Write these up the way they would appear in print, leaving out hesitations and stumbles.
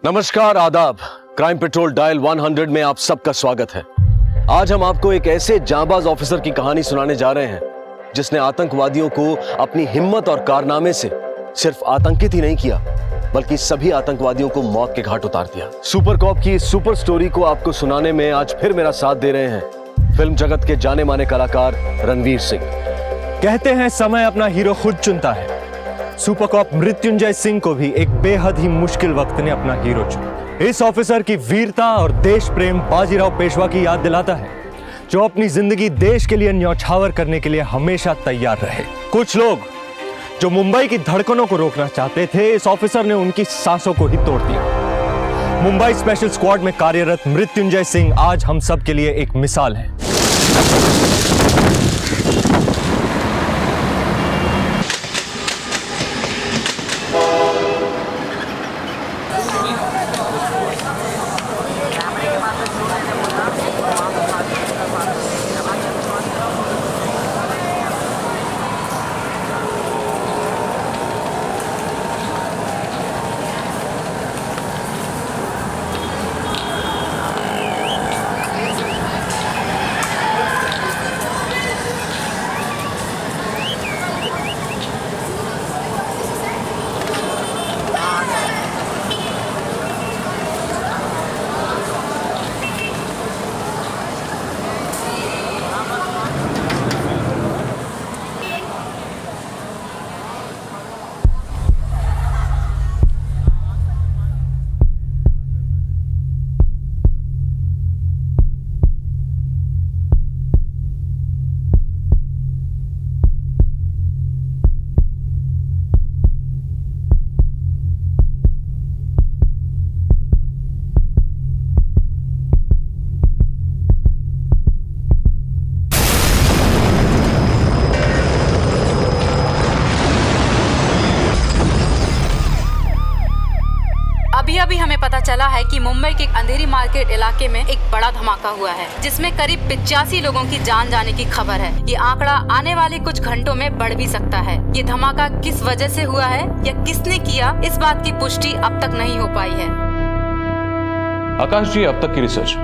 नमस्कार, आदाब। Crime petrol dial 100 में आप सबका स्वागत है। आज हम आपको एक ऐसे जांबाज ऑफिसर की कहानी सुनाने जा रहे हैं जिसने आतंकवादियों को अपनी हिम्मत और कारनामे से सिर्फ आतंकित ही नहीं किया बल्कि सभी आतंकवादियों को मौत के घाट उतार दिया। सुपर कॉप की इस सुपर स्टोरी को आपको सुनाने में आज फिर मेरा साथ दे रहे हैं फिल्म जगत के जाने माने कलाकार रणवीर सिंह। कहते हैं समय अपना हीरो खुद चुनता है। सुपर कॉप मृत्युंजय सिंह को भी एक बेहद ही मुश्किल वक्त ने अपना हीरो चुना। इस ऑफिसर की वीरता और देश प्रेम बाजीराव पेशवा की याद दिलाता है, जो अपनी जिंदगी देश के लिए न्यौछावर करने के लिए हमेशा तैयार रहे। कुछ लोग जो मुंबई की धड़कनों को रोकना चाहते थे, इस ऑफिसर ने उनकी सांसों को ही तोड़ दिया। मुंबई स्पेशल स्क्वाड में कार्यरत मृत्युंजय सिंह आज हम सब के लिए एक मिसाल है। अभी हमें पता चला है कि मुंबई के अंधेरी मार्केट इलाके में एक बड़ा धमाका हुआ है, जिसमें करीब 85 लोगों की जान जाने की खबर है। ये आंकड़ा आने वाले कुछ घंटों में बढ़ भी सकता है। ये धमाका किस वजह से हुआ है या किसने किया, इस बात की पुष्टि अब तक नहीं हो पाई है। आकाश जी, अब तक की रिसर्च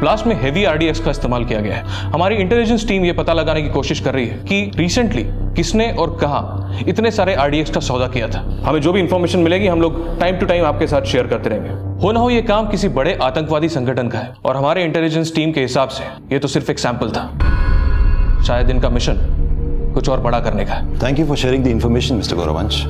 ब्लास्ट में हेवी आरडीएक्स का इस्तेमाल किया गया है। हमारी इंटेलिजेंस टीम ये पता लगाने की कोशिश कर रही है कि रिसेंटली किसने और कहां इतने सारे आरडीएक्स का सौदा किया था। हमें जो भी इंफॉर्मेशन मिलेगी हम लोग टाइम टू टाइम आपके साथ शेयर करते रहेंगे। हो ना हो ये काम किसी बड़े आतंकवादी संगठन का है और हमारे इंटेलिजेंस टीम के हिसाब से ये तो सिर्फ एक सैंपल था। शायद इनका मिशन कुछ और बड़ा करने का है। Thank you for sharing the information mister Gauravansh.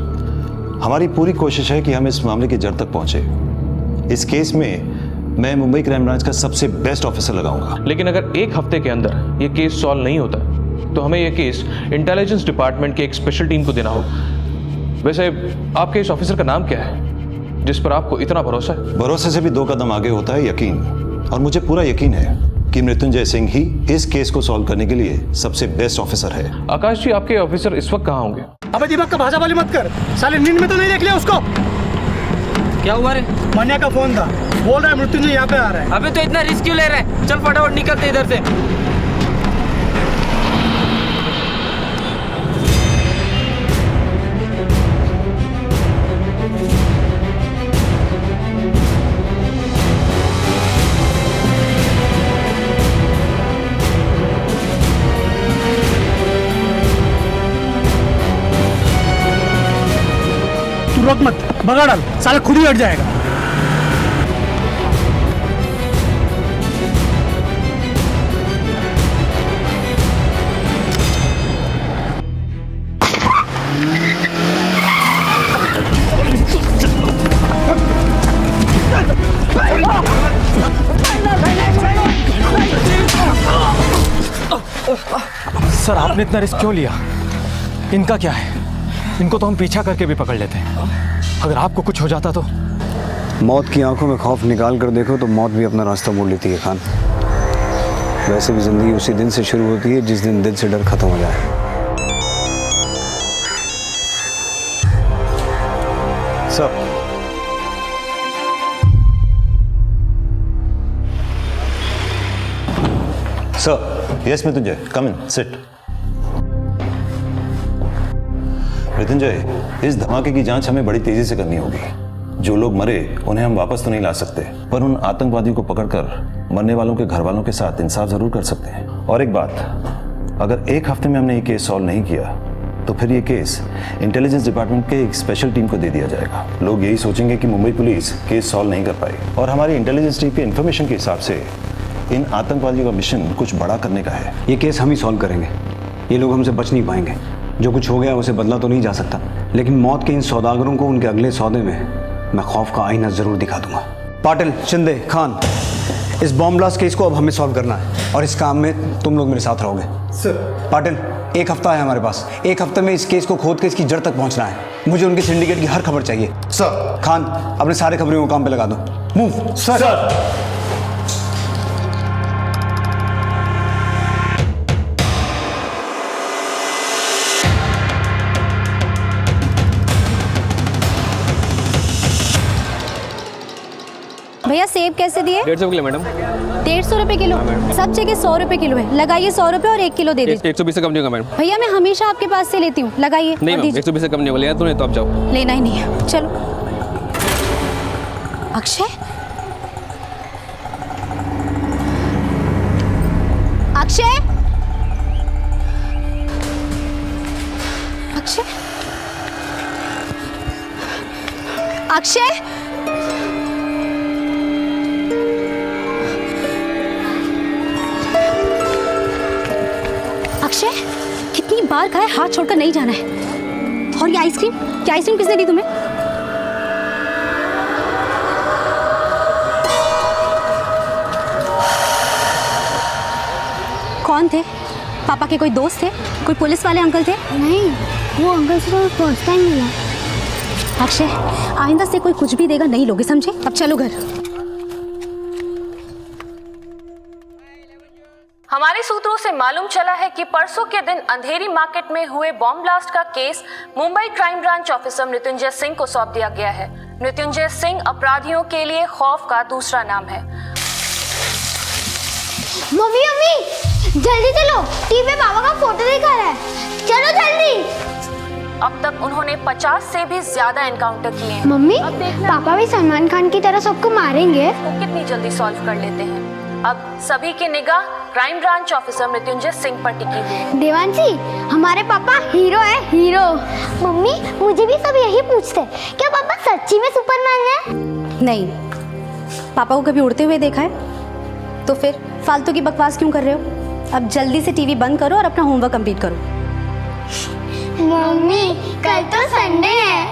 हमारी पूरी कोशिश है कि हम इस मामले की जड़ तक पहुंचे। इस केस में मैं मुंबई क्राइम ब्रांच का सबसे बेस्ट ऑफिसर लगाऊंगा। लेकिन अगर एक हफ्ते के अंदर ये केस सॉल्व नहीं होता तो हमें ये केस इंटेलिजेंस डिपार्टमेंट की एक स्पेशल टीम को देना होगा। वैसे आपके इस ऑफिसर का नाम क्या है जिस पर आपको इतना भरोसा है? भरोसे से भी 2 कदम आगे होता है यकीन, और मुझे पूरा यकीन है कि मृत्युंजय सिंह ही इस केस को सॉल्व करने के लिए सबसे बेस्ट ऑफिसर है। आकाश जी, आपके ऑफिसर इस वक्त कहाँ होंगे? अबे दिमाग का भाषा वाली मत कर, साले नींद में तो नहीं देख लिया उसको? क्या हुआ रे? मनिया का फोन था, बोल रहा है मृत्युंजय यहाँ पे आ रहा है। अबे तो इतना रिस्क क्यों ले रहा है? चल फटाफट निकलते इधर से। तू रोक मत, भगा डाल, साला खुद ही हट जाएगा। सर, आपने इतना रिस्क क्यों लिया? इनका क्या है? इनको तो हम पीछा करके भी पकड़ लेते हैं। अगर आपको कुछ हो जाता तो? मौत की आंखों में खौफ निकाल कर देखो तो मौत भी अपना रास्ता मोड़ लेती है खान। वैसे भी जिंदगी उसी दिन से शुरू होती है जिस दिन दिल से डर खत्म हो जाए। सर, सर, यस मृत्युंजय, कम इन, सिट। मृत्युंजय, इस धमाके की जांच हमें बड़ी तेजी से करनी होगी। जो लोग मरे उन्हें हम वापस तो नहीं ला सकते, पर उन आतंकवादियों को पकड़कर मरने वालों के घर वालों के साथ इंसाफ जरूर कर सकते हैं। और एक बात, अगर एक हफ्ते में हमने ये केस सॉल्व नहीं किया तो फिर ये केस इंटेलिजेंस डिपार्टमेंट के एक स्पेशल टीम को दे दिया जाएगा। लोग यही सोचेंगे कि मुंबई पुलिस केस सॉल्व नहीं कर पाई, और हमारी इंटेलिजेंस टीम की इन्फॉर्मेशन के हिसाब से इन आतंकवादियों का मिशन कुछ बड़ा करने का है। ये केस हम ही सॉल्व करेंगे, ये लोग हमसे बच नहीं पाएंगे। जो कुछ हो गया उसे बदला तो नहीं जा सकता, लेकिन मौत के इन सौदागरों को उनके अगले सौदे में मैं खौफ का आईना जरूर दिखा दूंगा। पाटिल, शिंदे, खान, इस बॉम्ब ब्लास्ट केस को अब हमें सॉल्व करना है और इस काम में तुम लोग मेरे साथ रहोगे। सर। पाटिल, एक हफ्ता है हमारे पास, एक हफ्ते में इस केस को खोद के इसकी जड़ तक पहुंचना है। मुझे उनके सिंडिकेट की हर खबर चाहिए। सर। खान, अपने सारे खबरों को काम पे लगा दो। मूव। सर। भैया सेब कैसे दिए? 150 किलो मैडम। 150 रुपए किलो? सब जगह 100 रुपए किलो है, लगाइए 100 रुपए और 1 किलो दे दीजिए। 120 से कम नहीं होगा मैडम। भैया मैं हमेशा आपके पास से लेती हूँ, लगाइए। नहीं मैम, 120 से कम नहीं होगा, तो नहीं तो आप जाओ। लेना ही नहीं है, चलो। अक्षय, अक्षय, अक्षय, अक्षय, अक्षय, कितनी बार कहा है हाथ छोड़कर नहीं जाना है। और ये आइसक्रीम, क्या आइसक्रीम किसने दी तुम्हें? कौन थे? पापा के कोई दोस्त थे? कोई पुलिस वाले अंकल थे? नहीं, वो अंकल से तो फर्स्ट टाइम मिला। अक्षय, आइंदा से कोई कुछ भी देगा नहीं लोगे, समझे? अब चलो घर। हमारे सूत्रों से मालूम चला है कि परसों के दिन अंधेरी मार्केट में हुए बॉम्ब ब्लास्ट का case Mumbai crime branch officer Mrityunjay Singh को सौंप दिया गया है। मृत्युंजय सिंह अपराधियों के लिए खौफ का दूसरा नाम है। मम्मी मम्मी जल्दी चलो, टीवी पे पापा का फोटो दिखा रहा है, चलो जल्दी। अब तक उन्होंने 50 से भी ज्यादा एनकाउंटर किए हैं। मम्मी, पापा भी सलमान खान की तरह सबको मारेंगे? वो कितनी जल्दी सॉल्व कर लेते हैं। अब सभी की निगाह crime branch officer Mrityunjay Singh पर टिकी हुई है। देवांशी, हमारे पापा हीरो है, हीरो। मम्मी, मुझे भी सब यही पूछते हैं, क्या पापा सच्ची में सुपरमैन है? नहीं, पापा को कभी उड़ते हुए देखा है? तो फिर फालतू की बकवास क्यों कर रहे हो? अब जल्दी से टीवी बंद करो और अपना होमवर्क कंप्लीट करो। मम्मी, कल तो संडे है।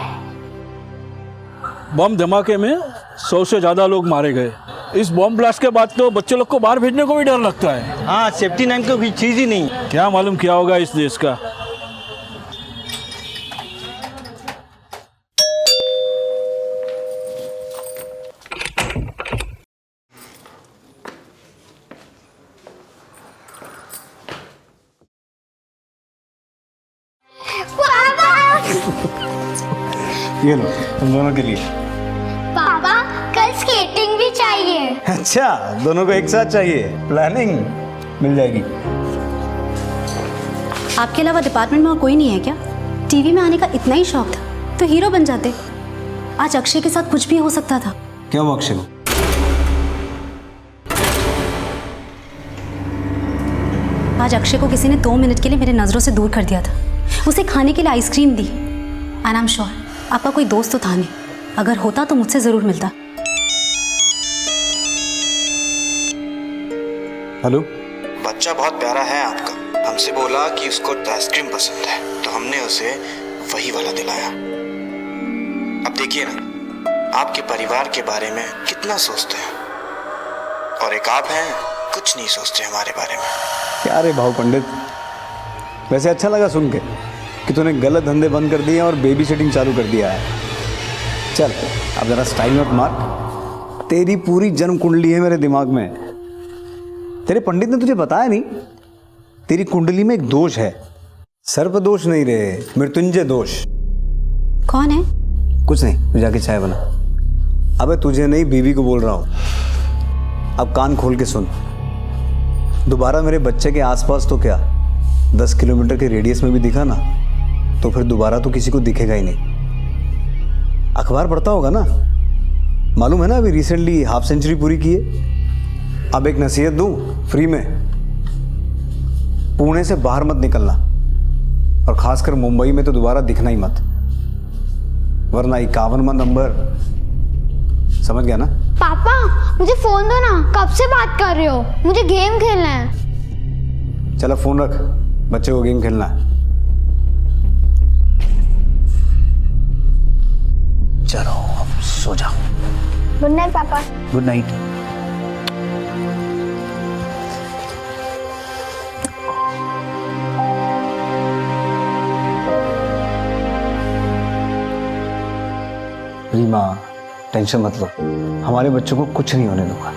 बम धमाके में 100 से ज्यादा लोग मारे गए। इस बॉम्ब ब्लास्ट के बाद तो बच्चे लोग को बाहर भेजने को भी डर लगता है। हाँ, सेफ्टी नाम की कोई चीज ही नहीं। क्या मालूम क्या होगा इस देश का। ये लो, तुम दोनों के लिए। पापा, कल स्केटिंग भी चाहिए। अच्छा, दोनों को एक साथ चाहिए। प्लानिंग मिल जाएगी। आपके अलावा डिपार्टमेंट में और कोई नहीं है क्या? टीवी में आने का इतना ही शौक था तो हीरो बन जाते। आज अक्षय के साथ कुछ भी हो सकता था। क्या हुआ अक्षय को? आज अक्षय को किसी ने 2 मिनट के लिए मेरे नजरों से दूर कर दिया था। उसे खाने के लिए ice cream the. And I am sure आपका कोई दोस्त तो था नहीं, अगर होता तो मुझसे जरूर मिलता। हेलो। बच्चा बहुत प्यारा है आपका, हमसे बोला कि उसको आइसक्रीम पसंद है तो हमने उसे वही वाला दिलाया। अब देखिए ना, आपके परिवार के बारे में कितना सोचते हैं, और एक आप हैं कुछ नहीं सोचते हमारे बारे में। क्या रे भाव पंडित, वैसे अच्छा लगा सुन के कि तूने गलत धंधे बंद कर दिए और बेबी सिटिंग चालू कर दिया है। चल अब जरा स्टाइल मत मार, तेरी पूरी जन्म कुंडली है मेरे दिमाग में। तेरे पंडित ने तुझे बताया नहीं, तेरी कुंडली में एक दोष है। सर्प दोष नहीं रे, मृत्युंजय दोष। कौन है? कुछ नहीं, तू जाके चाय बना। अबे तुझे नहीं, बीवी को बोल रहा हूँ। अब कान खोल के सुन, दोबारा मेरे बच्चे के आसपास तो क्या 10 किलोमीटर के रेडियस में भी दिखा ना तो फिर दोबारा तो किसी को दिखेगा ही नहीं। अखबार पढ़ता होगा ना? मालूम है ना अभी रिसेंटली हाफ सेंचुरी पूरी की है। अब एक नसीहत दूं फ्री में, पुणे से बाहर मत निकलना, और खासकर मुंबई में तो दोबारा दिखना ही मत, वरना 51वां नंबर, समझ गया ना? पापा मुझे फोन दो ना, कब से बात कर रहे हो, मुझे गेम खेलना है। चलो फोन रख, बच्चे को गेम खेलना है। चलो अब सो जाओ। गुड नाइट पापा। Good night. रीमा टेंशन मत लो, हमारे बच्चों को कुछ नहीं होने दूंगा।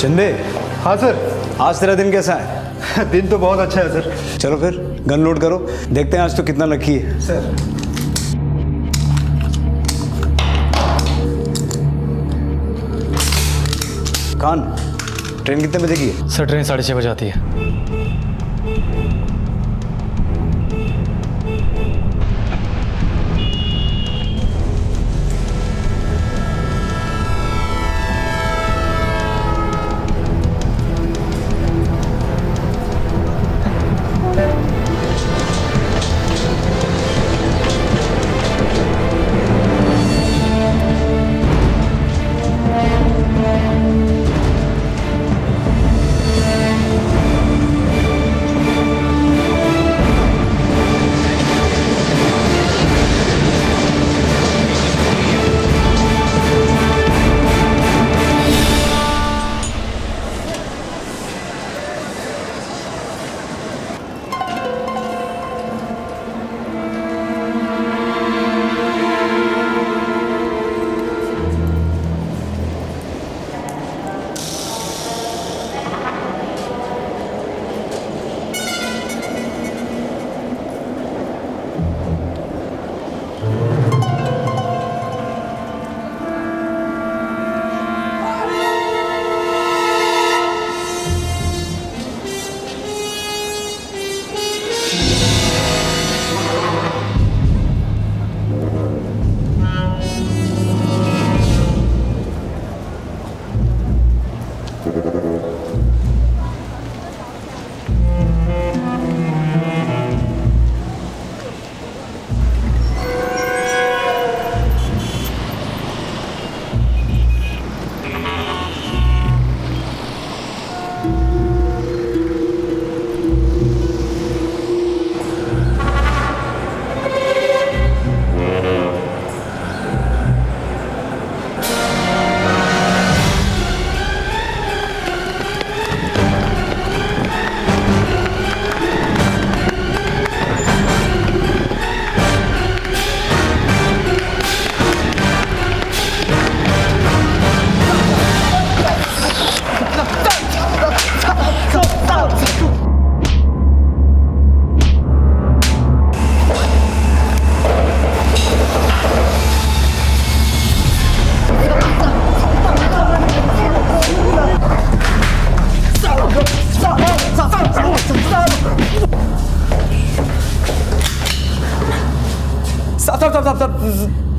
चंदे। हाँ सर। आज तेरा दिन कैसा है? दिन तो बहुत अच्छा है सर। चलो फिर गन लोड करो, देखते हैं आज तो कितना लकी है। सर खान, ट्रेन कितने बजे की है? सर ट्रेन 6:30 बजे आती है।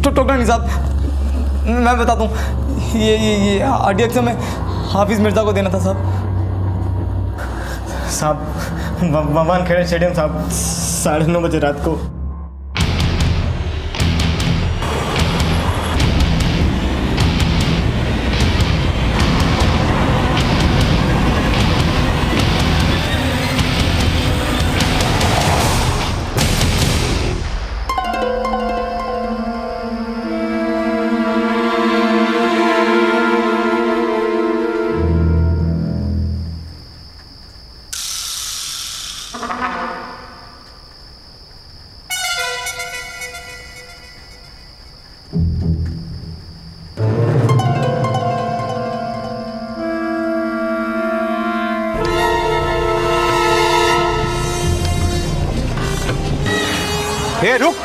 टोकना नहीं साहब, मैं बताता हूँ, ये RDX में हाफिज मिर्जा को देना था साहब। भगवान खेड़े स्टेडियम साहब 9:30 बजे रात को। रुक,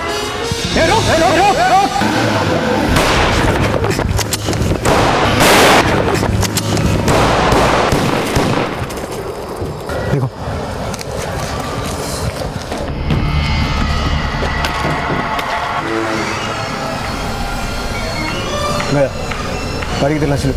रुक। देखो तलाशी लो।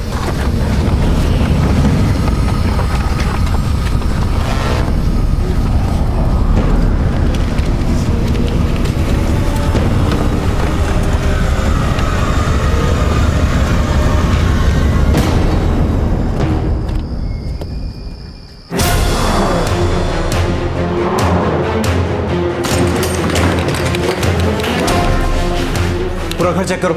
पूरा घर चेक करो।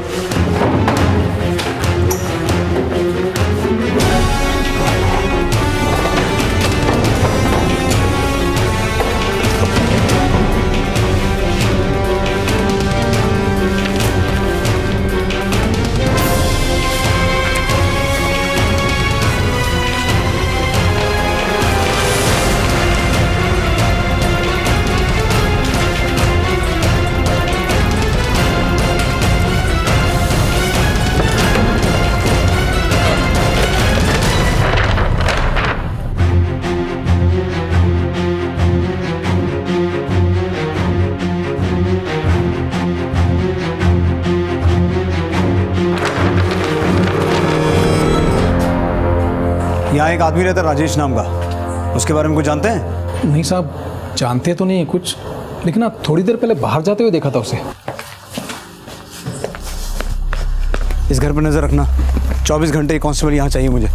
यहाँ एक आदमी रहता है राजेश नाम का, उसके बारे में कुछ जानते हैं? नहीं साहब, जानते तो नहीं कुछ, लेकिन आप थोड़ी देर पहले बाहर जाते हुए देखा था उसे। इस घर पर नजर रखना, 24 घंटे कांस्टेबल यहाँ चाहिए मुझे।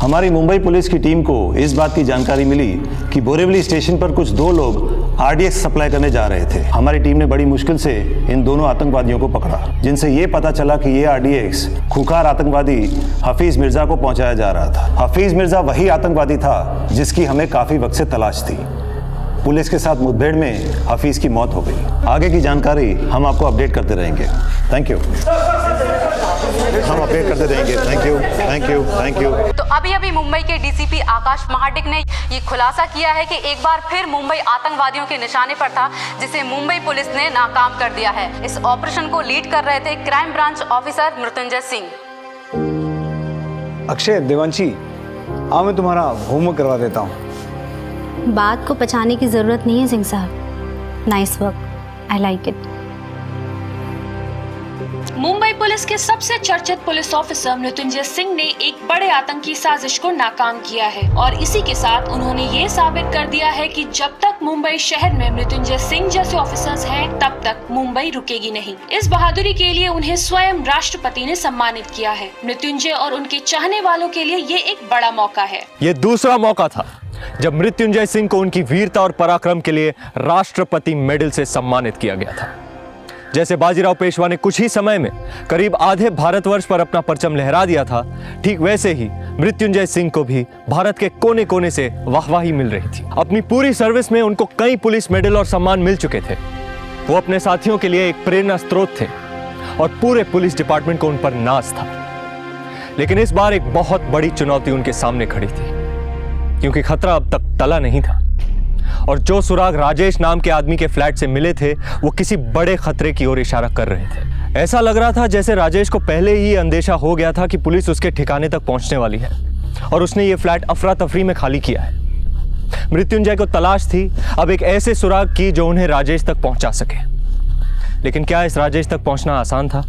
हमारी मुंबई पुलिस की टीम को इस बात की जानकारी मिली कि बोरीवली स्टेशन पर कुछ 2 लोग आरडीएक्स सप्लाई करने जा रहे थे। हमारी टीम ने बड़ी मुश्किल से इन दोनों आतंकवादियों को पकड़ा, जिनसे ये पता चला कि ये आरडीएक्स खूंखार आतंकवादी हफीज मिर्जा को पहुंचाया जा रहा था। हफीज मिर्जा वही आतंकवादी था जिसकी हमें काफी वक्त से तलाश थी। पुलिस के साथ मुठभेड़ में हफीज की मौत हो गई। आगे की जानकारी हम आपको अपडेट करते रहेंगे। Thank you. हम अपडेट करते रहेंगे। Thank you, thank you, thank you. तो अभी मुंबई के डीसीपी आकाश महाडिक ने ये खुलासा किया है कि एक बार फिर मुंबई आतंकवादियों के निशाने पर था, जिसे मुंबई पुलिस ने नाकाम कर दिया है। इस ऑपरेशन को लीड कर रहे थे crime branch officer Mrityunjay Singh. Akshay, Devanshi, आओ मैं तुम्हारा होमवर्क करवा देता हूँ। बात को पछाने की जरूरत नहीं है सिंह साहब। Nice work, I like it. Mumbai police के सबसे चर्चित पुलिस ऑफिसर मृत्युंजय सिंह ने एक बड़े आतंकी साजिश को नाकाम किया है और इसी के साथ उन्होंने ये साबित कर दिया है कि जब तक मुंबई शहर में मृत्युंजय सिंह जैसे ऑफिसर्स हैं, तब तक मुंबई रुकेगी नहीं। इस बहादुरी के लिए उन्हें स्वयं राष्ट्रपति ने सम्मानित किया है। मृत्युंजय और उनके चाहने वालों के लिए ये एक बड़ा मौका है। ये दूसरा मौका था जब मृत्युंजय सिंह को उनकी वीरता और पराक्रम के लिए राष्ट्रपति मेडल से सम्मानित किया गया था। जैसे बाजीराव पेशवा ने कुछ ही समय में करीब आधे भारतवर्ष पर अपना परचम लहरा दिया था, ठीक वैसे ही मृत्युंजय सिंह को भी भारत के कोने कोने से वाहवाही मिल रही थी। अपनी पूरी सर्विस में उनको कई पुलिस मेडल और सम्मान मिल चुके थे। वो अपने साथियों के लिए एक प्रेरणा स्रोत थे और पूरे पुलिस डिपार्टमेंट को उन पर नाज था। लेकिन इस बार एक बहुत बड़ी चुनौती उनके सामने खड़ी थी, क्योंकि खतरा अब तक टला नहीं था और जो सुराग राजेश नाम के आदमी के फ्लैट से मिले थे वो किसी बड़े खतरे की ओर इशारा कर रहे थे। ऐसा लग रहा था जैसे राजेश को पहले ही अंदेशा हो गया था कि पुलिस उसके ठिकाने तक पहुंचने वाली है और उसने ये फ्लैट अफरा तफरी में खाली किया है। मृत्युंजय को तलाश थी अब एक ऐसे सुराग की जो उन्हें राजेश तक पहुंचा सके। लेकिन क्या इस राजेश तक पहुंचना आसान था?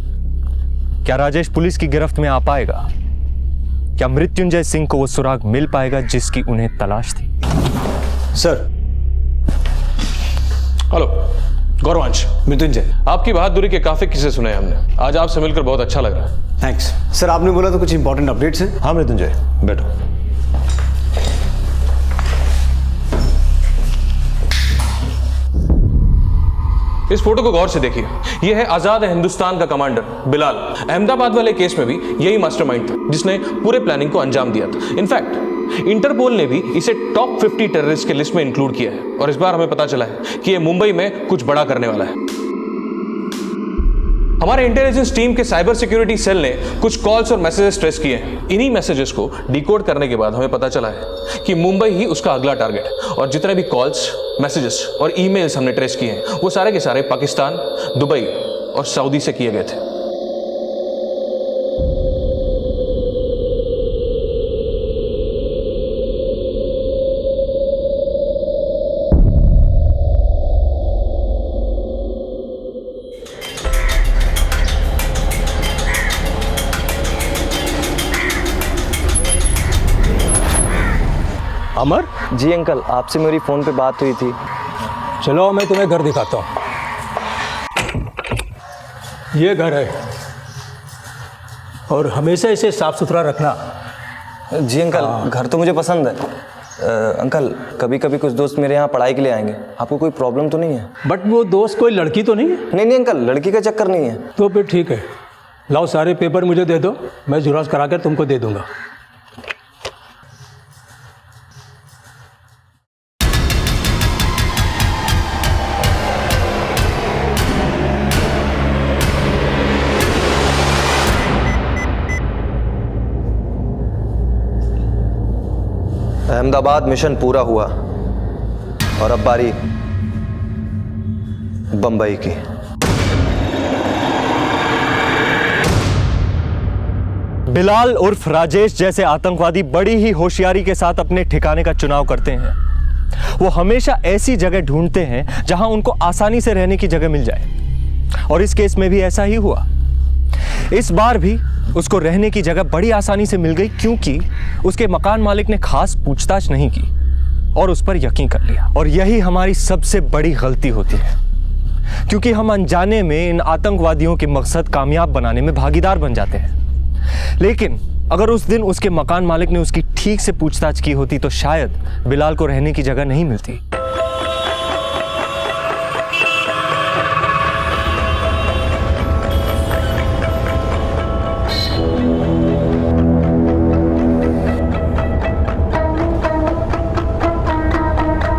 क्या राजेश पुलिस की गिरफ्त में आ पाएगा? क्या मृत्युंजय सिंह को वो सुराग मिल पाएगा जिसकी उन्हें तलाश थी? सर। हेलो गौरवांश। मृत्युंजय, आपकी बहादुरी के काफी किस्से सुने हमने। आज आपसे मिलकर बहुत अच्छा लग रहा है। थैंक्स। सर, आपने बोला तो कुछ इंपॉर्टेंट अपडेट्स हैं? हाँ मृत्युंजय, बैठो। इस फोटो को गौर से देखिए। यह है आजाद हिंदुस्तान का कमांडर बिलाल। अहमदाबाद वाले केस में भी यही मास्टरमाइंड था जिसने पूरे प्लानिंग को अंजाम दिया था। इनफैक्ट इंटरपोल ने भी इसे टॉप 50 टेररिस्ट के लिस्ट में इंक्लूड किया है और इस बार हमें पता चला है कि यह मुंबई में कुछ बड़ा करने वाला है। हमारे इंटेलिजेंस टीम के साइबर सिक्योरिटी सेल ने कुछ कॉल्स और मैसेजेस ट्रेस किए हैं। इन्हीं मैसेजेस को डिकोड करने के बाद हमें पता चला है कि मुंबई ही उसका अगला टारगेट है और जितने भी कॉल्स, मैसेजेस और ईमेल्स हमने ट्रेस किए हैं वो सारे के सारे पाकिस्तान, दुबई और सऊदी से किए गए थे। अमर? जी अंकल, आपसे मेरी फ़ोन पे बात हुई थी। चलो मैं तुम्हें घर दिखाता हूँ। ये घर है और हमेशा इसे साफ सुथरा रखना। जी अंकल, घर तो मुझे पसंद है। अंकल, कभी कभी कुछ दोस्त मेरे यहाँ पढ़ाई के लिए आएंगे, आपको कोई प्रॉब्लम तो नहीं है? बट वो दोस्त कोई लड़की तो नहीं है? नहीं अंकल, लड़की का चक्कर नहीं है। तो फिर ठीक है, लाओ सारे पेपर मुझे दे दो, मैं जुरास करा कर तुमको दे दूंगा। अहमदाबाद मिशन पूरा हुआ और अब बारी बंबई की। बिलाल उर्फ राजेश जैसे आतंकवादी बड़ी ही होशियारी के साथ अपने ठिकाने का चुनाव करते हैं। वो हमेशा ऐसी जगह ढूंढते हैं जहां उनको आसानी से रहने की जगह मिल जाए, और इस केस में भी ऐसा ही हुआ। इस बार भी उसको रहने की जगह बड़ी आसानी से मिल गई, क्योंकि उसके मकान मालिक ने खास पूछताछ नहीं की और उस पर यकीन कर लिया। और यही हमारी सबसे बड़ी गलती होती है, क्योंकि हम अनजाने में इन आतंकवादियों के मकसद कामयाब बनाने में भागीदार बन जाते हैं। लेकिन अगर उस दिन उसके मकान मालिक ने उसकी ठीक से पूछताछ की होती तो शायद बिलाल को रहने की जगह नहीं मिलती।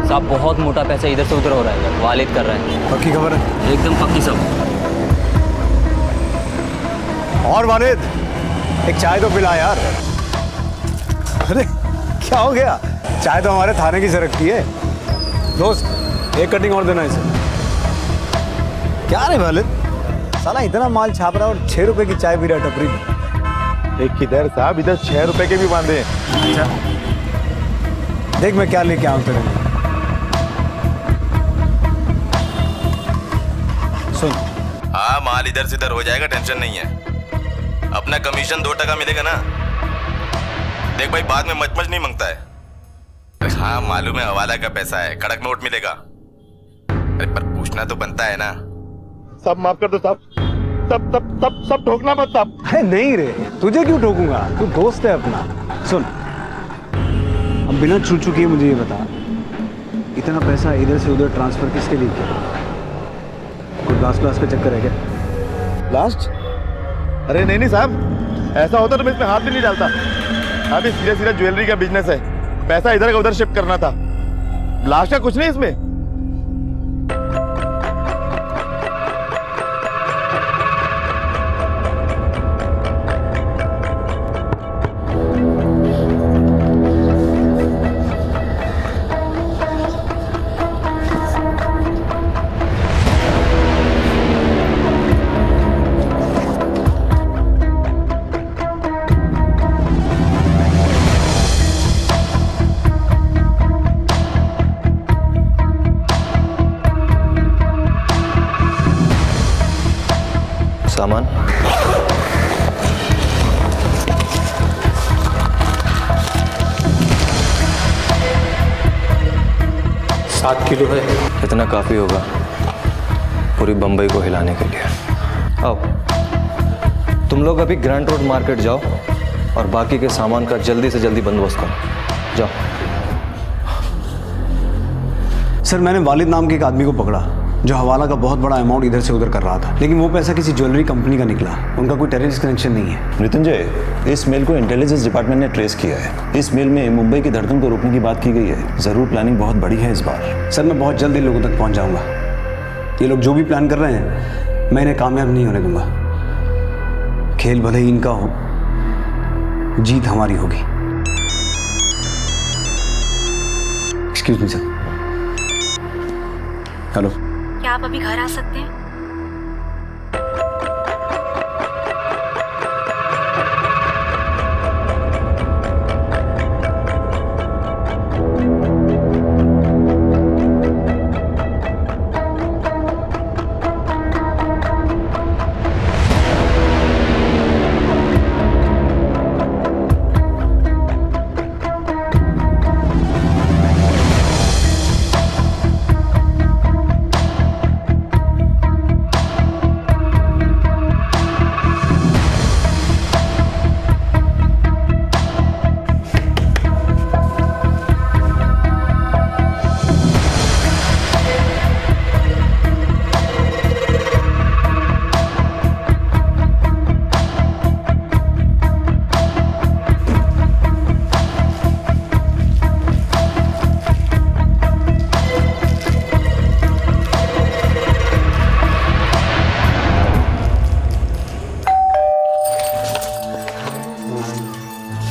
साहब, बहुत मोटा पैसा इधर से उधर हो रहा है, वालिद कर रहे हैं। पक्की खबर है? एकदम पक्की सब। और वालिद, एक चाय तो पिला यार। अरे क्या हो गया? चाय तो हमारे थाने की सरकती है। दोस्त, एक कटिंग और देना इसे। क्या रे वालिद, साला इतना माल छाप रहा है और 6 रुपए की चाय पी रहा है टपरी में। एक किधर साहब, इधर 6 रुपए के भी बांधे हैं। अच्छा, देख मैं क्या लेके आऊँ तेरे लिए। सुन, हाँ, माल इधर से इधर हो जाएगा, टेंशन नहीं है। अपना कमीशन 2% मिलेगा ना। देख भाई, बाद में मच नहीं मांगता है। हाँ मालूम है, हवाला का पैसा है, कड़क नोट मिलेगा। अरे पर पूछना तो बनता है ना। सब माफ कर दो साहब, सब ठोकना मत साहब। अरे नहीं रे, तुझे क्यों ठोकूंगा, तू दोस्त है अपना। सुन, अब बिना छू चुकी मुझे ये बता, इतना पैसा इधर से उधर ट्रांसफर किसके लिए किया? कोई लास्ट का चक्कर है क्या? लास्ट? अरे नहीं साहब, ऐसा होता तो मैं इसमें हाथ भी नहीं डालता। अभी सीधा ज्वेलरी का बिजनेस है, पैसा इधर का उधर शिफ्ट करना था। लास्ट का कुछ नहीं इसमें। सामान 7 किलो है। इतना काफी होगा पूरी बंबई को हिलाने के लिए। आओ, तुम लोग अभी ग्रैंड रोड मार्केट जाओ और बाकी के सामान का जल्दी से जल्दी बंदोबस्त करो। जाओ। सर, मैंने वालिद नाम के एक आदमी को पकड़ा जो हवाला का बहुत बड़ा अमाउंट इधर से उधर कर रहा था, लेकिन वो पैसा किसी ज्वेलरी कंपनी का निकला। उनका कोई टेररिस्ट कनेक्शन नहीं है। मृत्युंजय, इस मेल को इंटेलिजेंस डिपार्टमेंट ने ट्रेस किया है। इस मेल में मुंबई की धड़कन को रोकने की बात की गई है। जरूर प्लानिंग बहुत बड़ी है इस बार। सर, मैं बहुत जल्द इन लोगों तक पहुंच जाऊंगा। ये लोग जो भी प्लान कर रहे हैं, मैं इन्हें कामयाब नहीं होने दूंगा। खेल भले ही इनका हो, जीत हमारी होगी। Excuse me sir. हेलो, क्या आप अभी घर आ सकते हैं?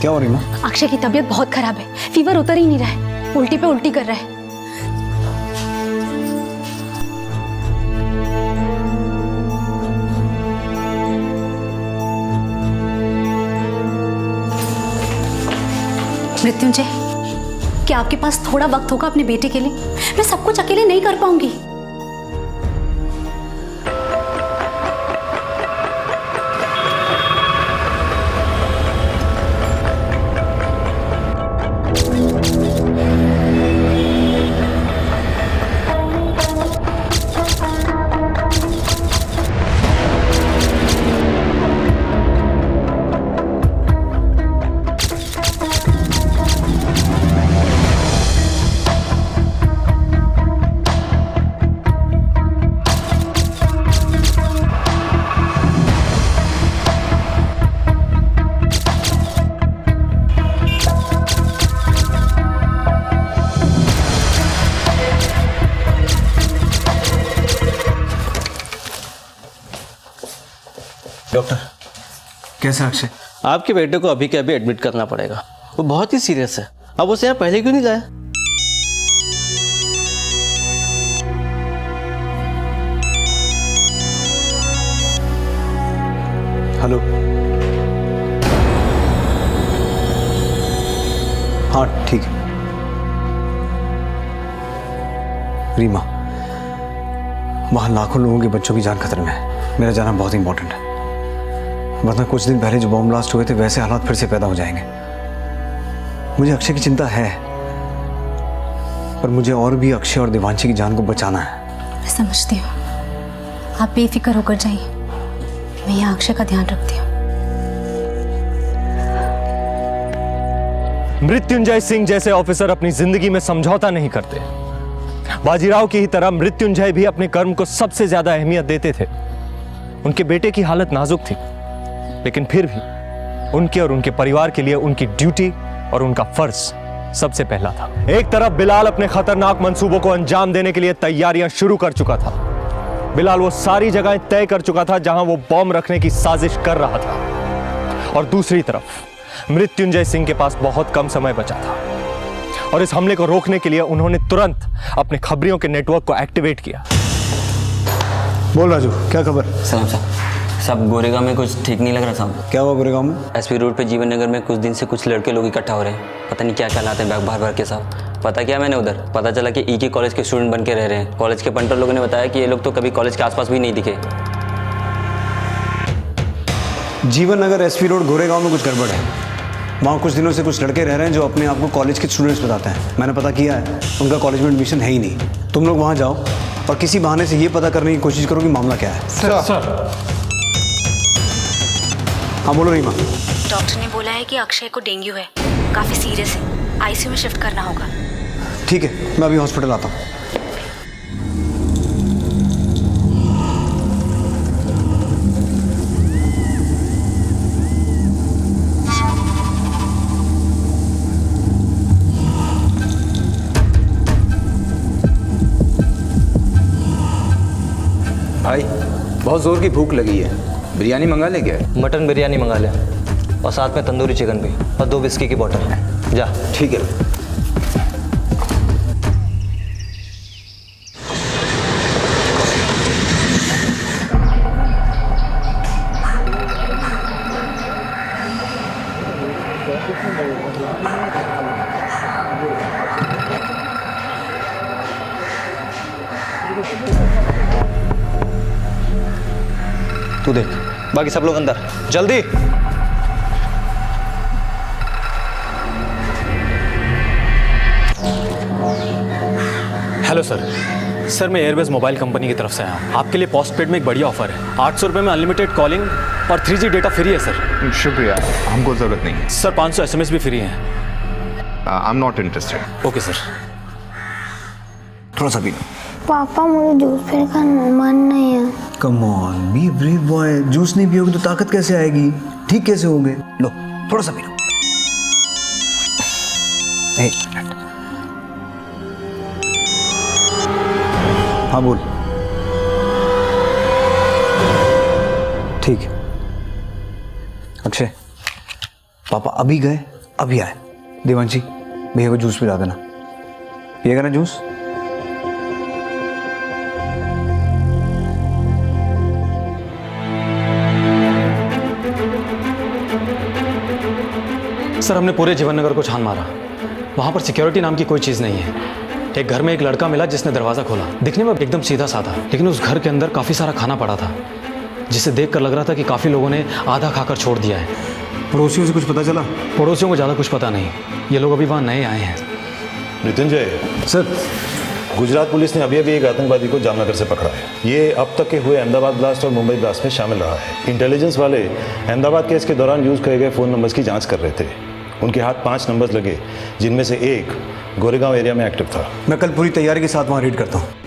क्या हो रही माँ? अक्षय की तबीयत बहुत खराब है, फीवर उतर ही नहीं रहा है, उल्टी पे उल्टी कर रहा है। मृत्युंजय, क्या आपके पास थोड़ा वक्त होगा अपने बेटे के लिए? मैं सब कुछ अकेले नहीं कर पाऊंगी। डॉक्टर, कैसा अक्षय? आपके बेटे को अभी के अभी एडमिट करना पड़ेगा, वो बहुत ही सीरियस है। अब उसे यहाँ पहले क्यों नहीं लाया? हेलो, हाँ ठीक है। रीमा, वहां लाखों लोगों के बच्चों की जान खतरे में है, मेरा जाना बहुत इंपॉर्टेंट है, वरना कुछ दिन पहले जो बॉम्ब ब्लास्ट हुए थे वैसे हालात फिर से पैदा हो जाएंगे। मुझे अक्षय की चिंता है, पर मुझे और भी अक्षय और देवांशी की जान को बचाना है। मैं समझती हूँ, आप बेफिक्र होकर जाइए, मैं यहाँ अक्षय का ध्यान रखती हूँ। मृत्युंजय सिंह जैसे ऑफिसर अपनी जिंदगी में समझौता नहीं करते। बाजीराव की ही तरह मृत्युंजय भी अपने कर्म को सबसे ज्यादा अहमियत देते थे। उनके बेटे की हालत नाजुक थी, लेकिन फिर भी उनके और उनके परिवार के लिए उनकी ड्यूटी और उनका फर्ज सबसे पहला था। एक तरफ बिलाल अपने खतरनाक मंसूबों को अंजाम देने के लिए तैयारियां शुरू कर चुका था। बिलाल वो सारी जगहें तय कर चुका था जहां वो बॉम्ब रखने की साजिश कर रहा था, और दूसरी तरफ मृत्युंजय सिंह के पास बहुत कम समय बचा था, और इस हमले को रोकने के लिए उन्होंने तुरंत अपने खबरियों के नेटवर्क को एक्टिवेट किया। बोल राजू, क्या खबर? सब गोरेगांव में कुछ ठीक नहीं लग रहा साहब। क्या हुआ गोरेगांव में? एसपी रोड पे जीवन नगर में कुछ दिन से कुछ लड़के लोग इकट्ठा हो रहे हैं, पता नहीं क्या क्या लाते हैं बैग भर भर के साहब। पता किया मैंने, उधर पता चला कि के कॉलेज के स्टूडेंट बन के रह रहे हैं। कॉलेज के पंटर लोगों ने बताया कि ये लोग तो कभी कॉलेज के आसपास भी नहीं दिखे। जीवन नगर एसपी रोड गोरेगांव में कुछ गड़बड़ है। वहाँ कुछ दिनों से कुछ लड़के रह रहे हैं जो अपने आप को कॉलेज के स्टूडेंट्स बताते हैं। मैंने पता किया है, उनका कॉलेज में एडमिशन है ही नहीं। तुम लोग वहाँ जाओ और किसी बहाने से ये पता करने की कोशिश करो कि मामला क्या है। सर। हाँ बोलो रीमा। डॉक्टर ने बोला है कि अक्षय को डेंगू है, काफी सीरियस है, आईसीयू में शिफ्ट करना होगा। ठीक है, मैं अभी हॉस्पिटल आता हूँ। भाई बहुत जोर की भूख लगी है, बिरयानी मंगा ले क्या? मटन बिरयानी मंगा ले, और साथ में तंदूरी चिकन भी, और 2 विस्की की बोतल। जा। ठीक है। तू देख, बाकी सब लोग अंदर, जल्दी। हेलो सर, मैं एयरबेस मोबाइल कंपनी की तरफ से आया हूँ। आपके लिए पोस्टपेड में एक बढ़िया ऑफर है। 800 रुपये में अनलिमिटेड कॉलिंग और 3G डेटा फ्री है सर। शुक्रिया, हमको जरूरत नहीं है सर। 500 SMS भी फ्री हैं। I am not interested. Okay sir. थोड़ा सा पी लो। पापा मुझे जूस पीने का मन नहीं है। Come on, be brave boy. Juice नहीं पियोगे तो ताकत कैसे आएगी? ठीक कैसे होगे? लो थोड़ा सा पी लो। एक मिनट। हाँ बोल। ठीक है। अक्षय, पापा अभी गए अभी आए। देवांशी भैया को जूस पिला देना। पिएगा ना जूस? सर हमने पूरे जीवन नगर को छान मारा, वहां पर सिक्योरिटी नाम की कोई चीज नहीं है। एक घर में एक लड़का मिला जिसने दरवाजा खोला, दिखने में एकदम सीधा साधा, लेकिन उस घर के अंदर काफी सारा खाना पड़ा था जिसे देखकर लग रहा था कि काफी लोगों ने आधा खाकर छोड़ दिया है। पड़ोसियों से कुछ पता चला? पड़ोसियों को ज्यादा कुछ पता नहीं, ये लोग अभी वहां नए आए हैं। मृत्युंजय सर, गुजरात पुलिस ने अभी अभी एक आतंकवादी को जामनगर से पकड़ा है। ये अब तक के हुए अहमदाबाद ब्लास्ट और मुंबई ब्लास्ट में शामिल रहा है। इंटेलिजेंस वाले अहमदाबाद केस के दौरान यूज किए गए फोन नंबर्स की जांच कर रहे थे। उनके हाथ 5 नंबर्स लगे, जिनमें से एक गोरेगांव एरिया में एक्टिव था। मैं कल पूरी तैयारी के साथ वहां रेड करता हूँ।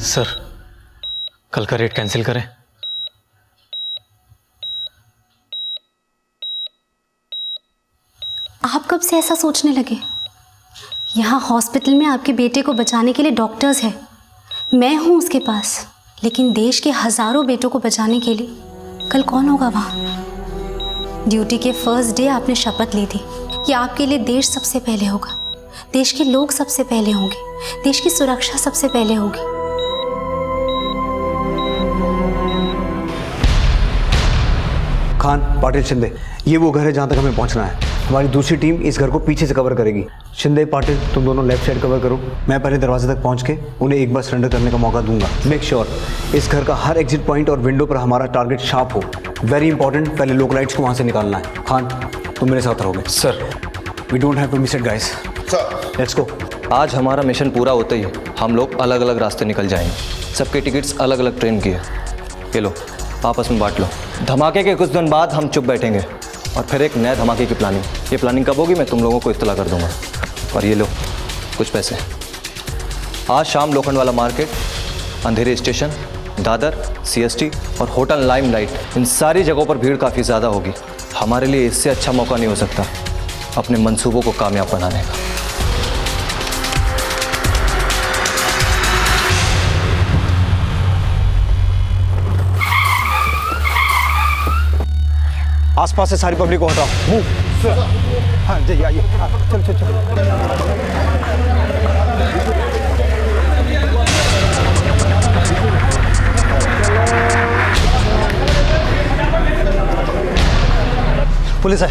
सर कल का रेट कैंसिल करें? आप कब से ऐसा सोचने लगे? यहाँ हॉस्पिटल में आपके बेटे को बचाने के लिए डॉक्टर्स हैं, मैं हूँ उसके पास, लेकिन देश के हजारों बेटों को बचाने के लिए कल कौन होगा वहाँ? ड्यूटी के फर्स्ट डे आपने शपथ ली थी कि आपके लिए देश सबसे पहले होगा, देश के लोग सबसे पहले होंगे, देश की सुरक्षा सबसे पहले होगी। खान, पाटिल, शिंदे, ये वो घर है जहाँ तक हमें पहुँचना है। हमारी दूसरी टीम इस घर को पीछे से कवर करेगी। शिंदे, पाटिल, तुम दोनों लेफ्ट साइड कवर करो। मैं पहले दरवाजे तक पहुँच के उन्हें एक बार सरेंडर करने का मौका दूंगा। मेक श्योर इस घर का हर एग्जिट पॉइंट और विंडो पर हमारा टारगेट शार्प हो। वेरी इंपॉर्टेंट, पहले लोकलाइट्स को वहाँ से निकालना है। खान, तुम मेरे साथ रहोगे। Sir we don't have to miss it guys. Let's go. आज हमारा मिशन पूरा होते ही हम लोग अलग अलग रास्ते निकल जाएंगे। सबके टिकट्स अलग अलग ट्रेन की है, ये लो आपस में बांट लो। धमाके के कुछ दिन बाद हम चुप बैठेंगे और फिर एक नए धमाके की प्लानिंग। ये प्लानिंग कब होगी मैं तुम लोगों को इत्तला कर दूंगा। और ये लो कुछ पैसे। आज शाम लोखंडवाला मार्केट, अंधेरी स्टेशन, दादर, CST और होटल लाइमलाइट, इन सारी जगहों पर भीड़ काफ़ी ज़्यादा होगी। हमारे लिए इससे अच्छा मौका नहीं हो सकता अपने मंसूबों को कामयाब बनाने का। आसपास से सारी पब्लिक को हटाओ। मूव। हाँ जी, आइए। चल चल चल। पुलिस है।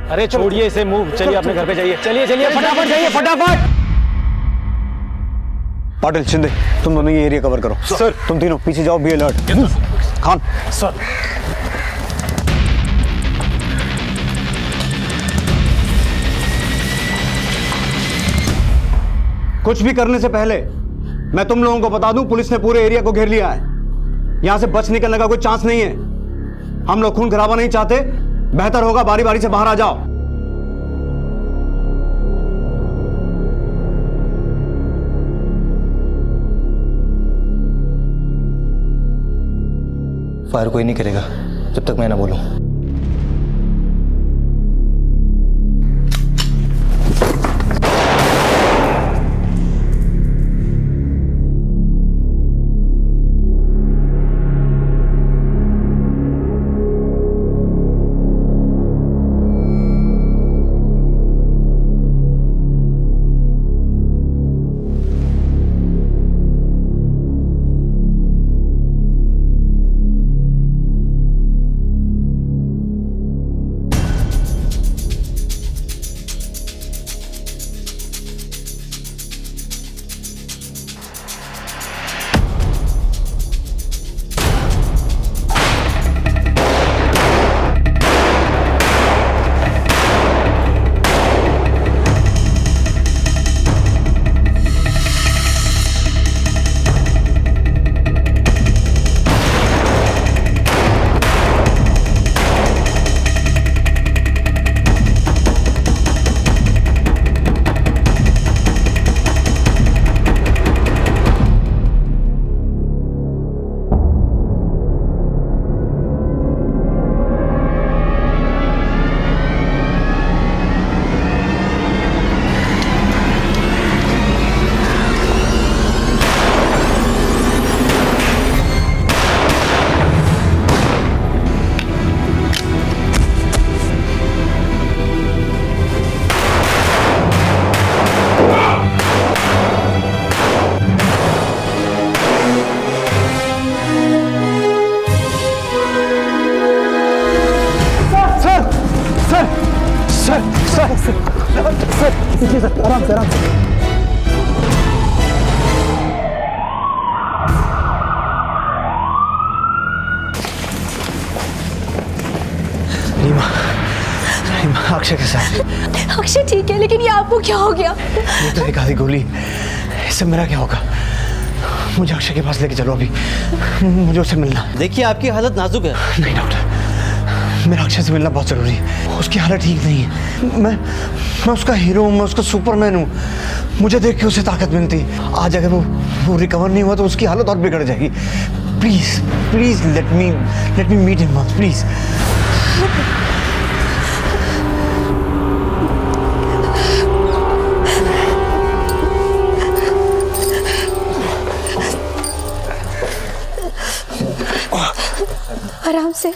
अरे छोड़िए इसे, मूव। चलिए अपने घर पे जाइए। चलिए चलिए फटाफट जाइए, फटाफट। पाटिल, शिंदे, तुम दोनों ये एरिया कवर करो। सर, तुम तीनों पीछे जाओ, बी अलर्ट। खान। सर। कुछ भी करने से पहले मैं तुम लोगों को बता दूं, पुलिस ने पूरे एरिया को घेर लिया है। यहां से बच निकलने का कोई चांस नहीं है। हम लोग खून खराबा नहीं चाहते, बेहतर होगा बारी बारी से बाहर आ जाओ। फायर कोई नहीं करेगा जब तक मैं ना बोलूं। अक्षय के साथ। अक्षय ठीक है, लेकिन ये आपको क्या हो गया? ये तो एक आधी गोली, इससे मेरा क्या होगा? मुझे अक्षय के पास लेके चलो अभी, मुझे उससे मिलना। देखिए आपकी हालत नाजुक है। नहीं डॉक्टर, मेरा अक्षय से मिलना बहुत जरूरी है। उसकी हालत ठीक नहीं है। मैं उसका हीरो हूँ, मैं उसका सुपरमैन हूँ। मुझे देख के उसे ताकत मिलती। आज अगर वो रिकवर नहीं हुआ तो उसकी हालत और बिगड़ जाएगी। Please please let me meet him once, please. आराम से।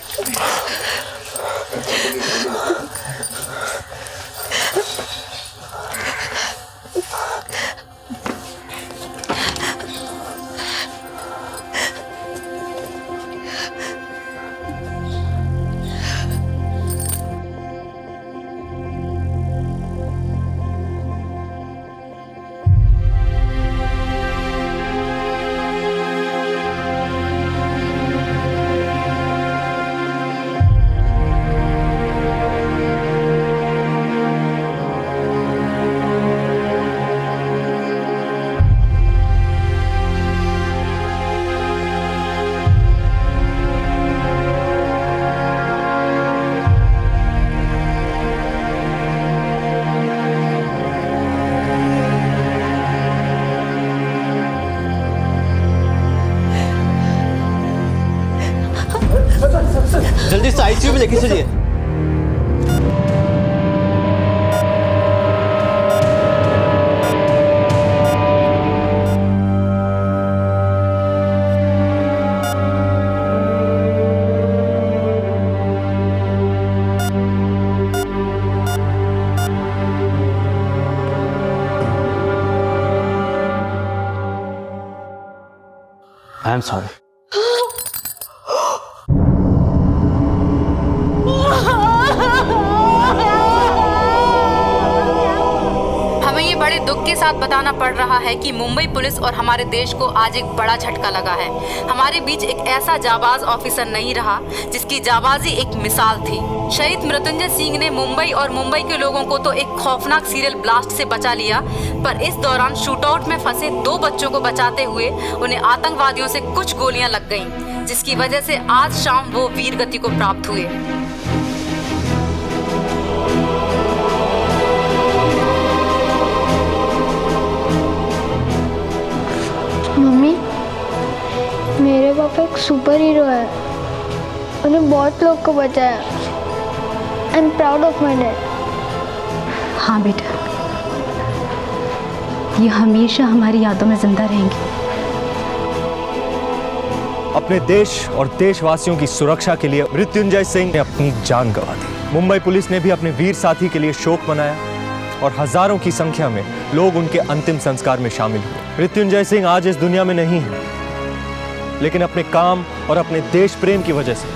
जल्दी से आईसीयू में लेके चलिए। I am sorry. हमें ये बड़े दुख के साथ बताना पड़ रहा है कि मुंबई पुलिस और हमारे देश को आज एक बड़ा झटका लगा है। हमारे बीच एक ऐसा जाबाज ऑफिसर नहीं रहा जिसकी जाबाजी एक मिसाल थी। शहीद मृत्युंजय सिंह ने मुंबई और मुंबई के लोगों को तो एक खौफनाक सीरियल ब्लास्ट से बचा लिया, पर इस दौरान शूटआउट में फंसे 2 बच्चों को बचाते हुए उन्हें आतंकवादियों से कुछ गोलियां लग गईं, जिसकी वजह से आज शाम वो वीर गति को प्राप्त हुए। मम्मी, मेरे पापा एक सुपर हीरो है। उन्हें बहुत लोग को बचाया। I am proud of my dad. हाँ बेटा, ये हमेशा हमारी यादों में जिंदा रहेंगे। अपने देश और देशवासियों की सुरक्षा के लिए मृत्युंजय सिंह ने अपनी जान गंवा दी। मुंबई पुलिस ने भी अपने वीर साथी के लिए शोक मनाया और हजारों की संख्या में लोग उनके अंतिम संस्कार में शामिल हुए। मृत्युंजय सिंह आज इस दुनिया में नहीं है, लेकिन अपने काम और अपने देश प्रेम की वजह से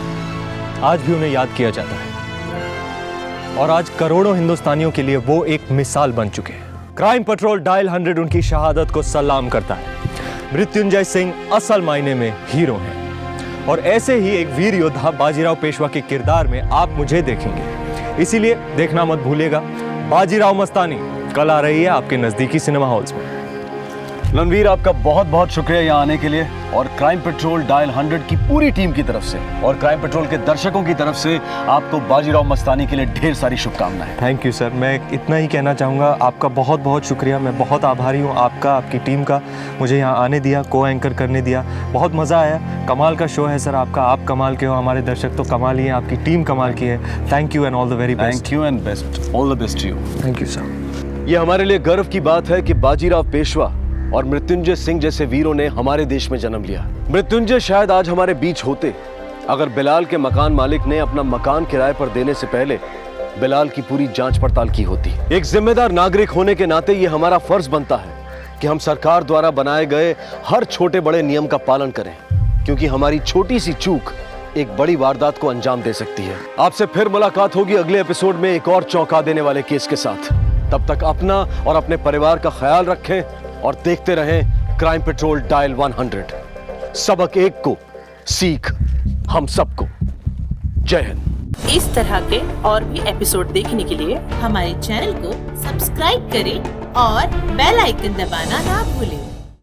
आज भी उन्हें याद किया जाता है। और आज करोड़ों हिंदुस्तानियों के लिए वो एक मिसाल बन चुके हैं। क्राइम पेट्रोल डायल 100 उनकी शहादत को सलाम करता है। मृत्युंजय सिंह असल मायने में हीरो हैं और ऐसे ही एक वीर योद्धा बाजीराव पेशवा के किरदार में आप मुझे देखेंगे। इसीलिए देखना मत भूलिएगा बाजीराव मस्तानी कल आ रही है आपके नजदीकी सिनेमा हॉल्स में। रणवीर, आपका बहुत बहुत शुक्रिया यहाँ आने के लिए और क्राइम पेट्रोल डायल 100 की पूरी टीम की तरफ से और क्राइम पेट्रोल के दर्शकों की तरफ से आपको बाजीराव मस्तानी के लिए ढेर सारी शुभकामनाएं। Thank you sir. मैं इतना ही कहना चाहूँगा, आपका बहुत बहुत शुक्रिया। मैं बहुत आभारी हूँ आपका, आपकी टीम का, मुझे यहाँ आने दिया, को एंकर करने दिया। बहुत मज़ा आया। कमाल का शो है सर आपका। आप कमाल के हो, हमारे दर्शक तो कमाल ही हैं, आपकी टीम कमाल की है। Thank you and all the very best. Thank you and best, all the best to you. Thank you sir. ये हमारे लिए गर्व की बात है कि बाजीराव पेशवा और मृत्युंजय सिंह जैसे वीरों ने हमारे देश में जन्म लिया। मृत्युंजय शायद आज हमारे बीच होते अगर बिलाल के मकान मालिक ने अपना मकान किराए पर देने से पहले बिलाल की पूरी जांच पड़ताल की होती। एक जिम्मेदार नागरिक होने के नाते ये हमारा फर्ज बनता है कि हम सरकार द्वारा बनाए गए हर छोटे बड़े नियम का पालन करें, क्योंकि हमारी छोटी सी चूक एक बड़ी वारदात को अंजाम दे सकती है। आपसे फिर मुलाकात होगी अगले एपिसोड में एक और चौंका देने वाले केस के साथ। तब तक अपना और अपने परिवार का ख्याल रखें और देखते रहें क्राइम पेट्रोल डायल 100। सबक एक को, सीख हम सबको। जय हिंद। इस तरह के और भी एपिसोड देखने के लिए हमारे चैनल को सब्सक्राइब करें और बेल आइकन दबाना ना भूलें।